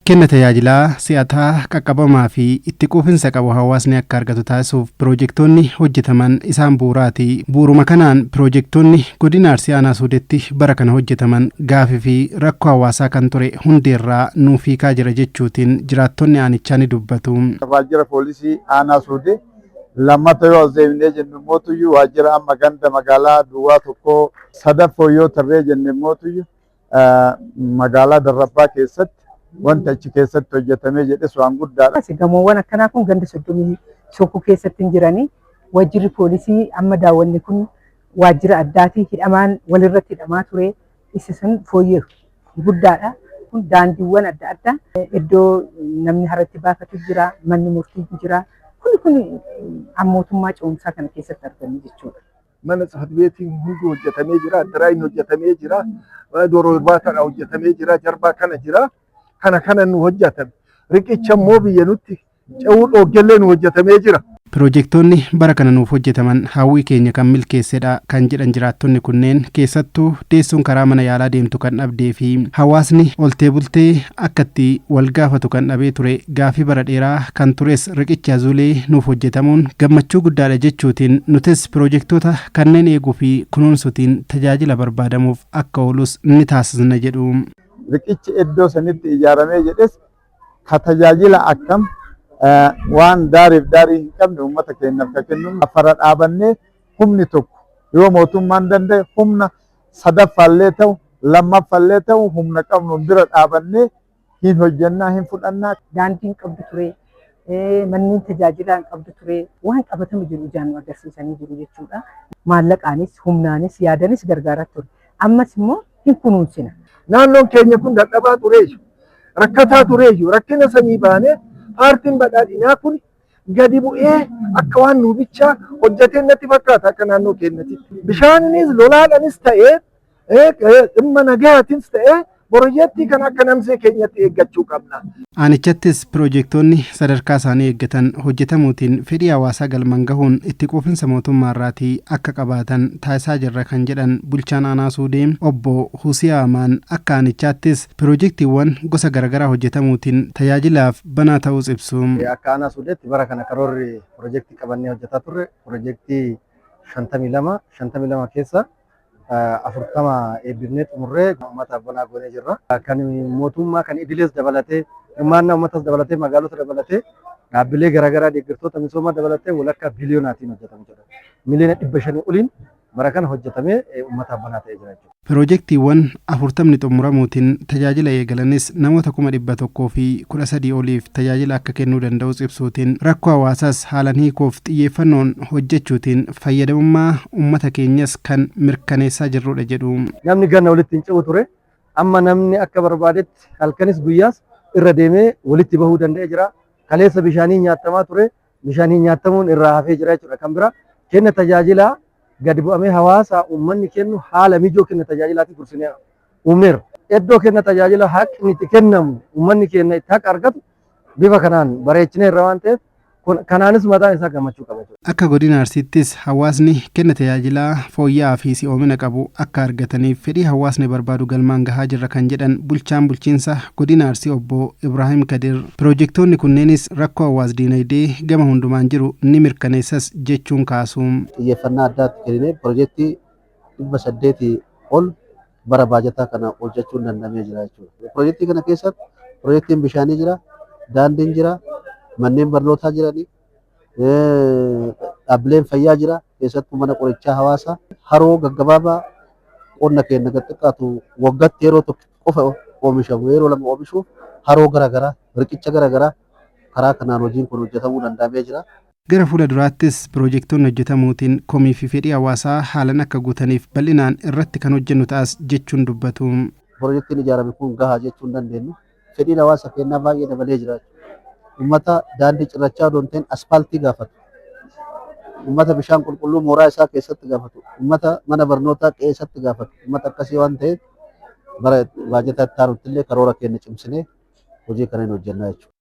Kenna tajaajilaa si'ataa qaqqabamaa fi itti quufinsa qabu hawaasni akka argatu taasisuuf piroojektonni hojjetaman isaan bu'uuraati. Bu'uuruma kanaan piroojektonni godina Arsii Aanaa Suudetti bara kana hojjetaman gaafii fi rakkoo hawaasaa kan ture hundeerraa nuuf hiikaa jira jechuutiin jiraattonni aanichaa ni dubbatu. Waajjira poolisii Aanaa Suudee lammata yoo deemnee jennu mootuyyuu waajjira amma ganda magaalaa Duwwaa tokkoo sadaffoo yoo tarree jenne mootuyyuu magaalaa Darrabbaa keessatti wanta achi keessatti hojjetamee jedhes waan guddaadha. Gamoowwan akkanaa kun ganda 31 keessatti hin jirani. Waajjirri poolisii amma daawwanne kun waajjira addaatii hidhamaan walirratti hidhamaa ture. Isa san fooyyeeru guddaadha. Kun daandiiwwan adda addaa iddoo namni haratti baafatu jira, manni murtii jira. Kun mootummaa ce'umsaa kana keessatti argamu jechuudha. Mana ጽሕፈት ቤtiin hundi hojjetamee jira, addaraayini hojjetamee jira, dooroo irbaata hojjetamee jira, jarbaa kana jira. Kana nu hojjetan riqicha immoo biyya nutti ce'uu dhooggellee nu hojjetamee jira. Piroojektonni bara kana nuuf hojjetaman hawwii keenya kan milkeessedha kan jedhan jiraattonni kunneen keessattuu deessuun karaa mana yaalaa deemtu kan dhabdee fi hawaasni oltee bultee akkatti wal gaafatu kan dhabee ture gaafii bara dheeraa kan tures riqicha azuulee nuuf hojjetamuun gammachuu guddaadha jechuutiin nutis piroojektota kanneen eeguu fi kunuunsuutiin tajaajila barbaadamuuf akka oolus ni taasisna jedhu. Riqichi iddoo sanitti ijaaramee jedhes ka tajaajila akkam waan daariif daarii hin qabne uummata keenyaaf ka kennu afara dhaabannee humni tokko yoo mootummaan danda'e humna sadaffaallee ta'u lammaffaallee ta'u humna qabnu bira dhaabannee hin hojjannaa hin fudhannaa. Daandiin qabdu ture, manneen tajaajilaa qabdu ture, waan qabatame jiru ijaan agarsiisanii jiru jechuudha. Maallaqaanis humnaanis yaadanis gargaaraa ture. Ammas immoo hin kunuunsina. Naannoon keenya kun dadhabaa tureeju, rakkataa tureeju, rakkina samii baanee paartiin badhaadhinaa kun gadi bu'ee akka waan nuubichaa hojjetee natti fakkaata akka naannoo keenyatti. Bishaanis lolaadhanis ta'ee dhimma nagaatiinis ta'ee Piroojeektii kan akka namsee keenyatti eeggachuu qabna. Aanichattis piroojektonni sadarkaa isaanii eeggatan hojjetamuutiin fedhii hawaasaa galmaan gahuun itti quufinsa mootummaarraatii akka qabaatan taasisaa jirra kan jedhan bulchaan Aanaa Suudee obbo Husiyaa Amaan akka aanichaattis piroojeektiiwwan gosa garaagaraa hojjetamuutiin tajaajilaaf banaa ta'uus ibsu. Akka Aanaa Suudeetti bara kana karoorri piroojeektii qabannee hojjetaa turre piroojeektii 52 keessa 40 eebbifnee xumurree uummataaf banaa goonee jirra. Kan mootummaa kan idilees dabalatee hirmaannaa uummatas dabalatee magaalota dabalatee dhaabbilee garaagaraa deeggartoota misoomaa dabalatee walakkaa biliyoonaatiin hojjetamu jedha. Miliyoona 500 oliin bara kana hojjetamee uummataaf banaa ta'ee jira jechuudha. Piroojeektiiwwan 40 xumuramuutiin tajaajila eegalanis namoota 113 oliif tajaajila akka kennuu danda'us ibsuutiin rakkoo hawaasaas haalaan hiikuuf xiyyeeffannoon hojjechuutiin fayyadamummaa uummata keenyas kan mirkaneessaa jirrudha jedhu. Namni ganna walitti hin ce'u ture. Amma namni akka barbaadetti halkanis guyyaas irra deemee walitti bahuu danda'ee jira. Kaleessa bishaanii nyaatamaa ture. Bishaanii nyaatamuun irraa hafee jira jechuudha. Kan bira kenna tajaajilaa gadi bu'amee hawaasa uummanni kennu haala mijoo kenna tajaajilaatti kursinee uumeera. Iddoo kenna tajaajila haqni itti kennamu uummanni kenna itti haqa argatu bifa kanaan bareechinee irra waan ta'eef kanaanis mataan isaa gammachuu qaba. Akka godina Arsiittis hawaasni kenna tajaajilaa fooyya'aa fi si'oomina qabu akka argataniif fedhii hawaasni barbaadu galmaan gahaa jirra kan jedhan bulchaan bulchiinsa godina Arsii obbo Ibrahim Kadir piroojektonni kunneenis rakkoo hawaas diinagdee gama hundumaan jiru ni mirkaneessas jechuun kaasu. Xiyyeeffannaa addaatti kennee piroojeektii 800 ol bara baajataa kana hojjechuun danda'amee jira jechuudha. Piroojeektii kana keessatti piroojeektiin bishaanii jira, daandiin jira, manneen barnootaa jiranii, dhaabbileen fayyaa jira, keessattuu mana qorichaa hawaasaa, haroo gaggabaabaa qonna keenya gad xiqqaatu waggaatti yeroo tokko qofa oomishamu yeroo lama oomishuuf haroo garaagaraa, riqicha garaagaraa karaa kanaan hojiin kun hojjetamuu danda'amee jira. Gara fuula duraattis piroojektonni hojjetamuutiin komii fi fedhii hawaasaa haalan akka guutaniif bal'inaan irratti kan hojjennu ta'as jechuun dubbatu. Piroojeektiin ijaarame kun gahaa jechuun dandeenyu fedhiin hawaasa keenyaa baay'ee dabalee jira. Uummata daandii cirrachaa osoo hin ta'in aspaaltii gaafatu. Uummata bishaan qulqulluu mooraa isaa keessatti gaafatu. Uummata mana barnootaa keessatti gaafatu. Uummata akkasii waan ta'eef bara baajataa itti aanutti illee karoora keenya cimsinee hojii kana hojjennaa jechuudha.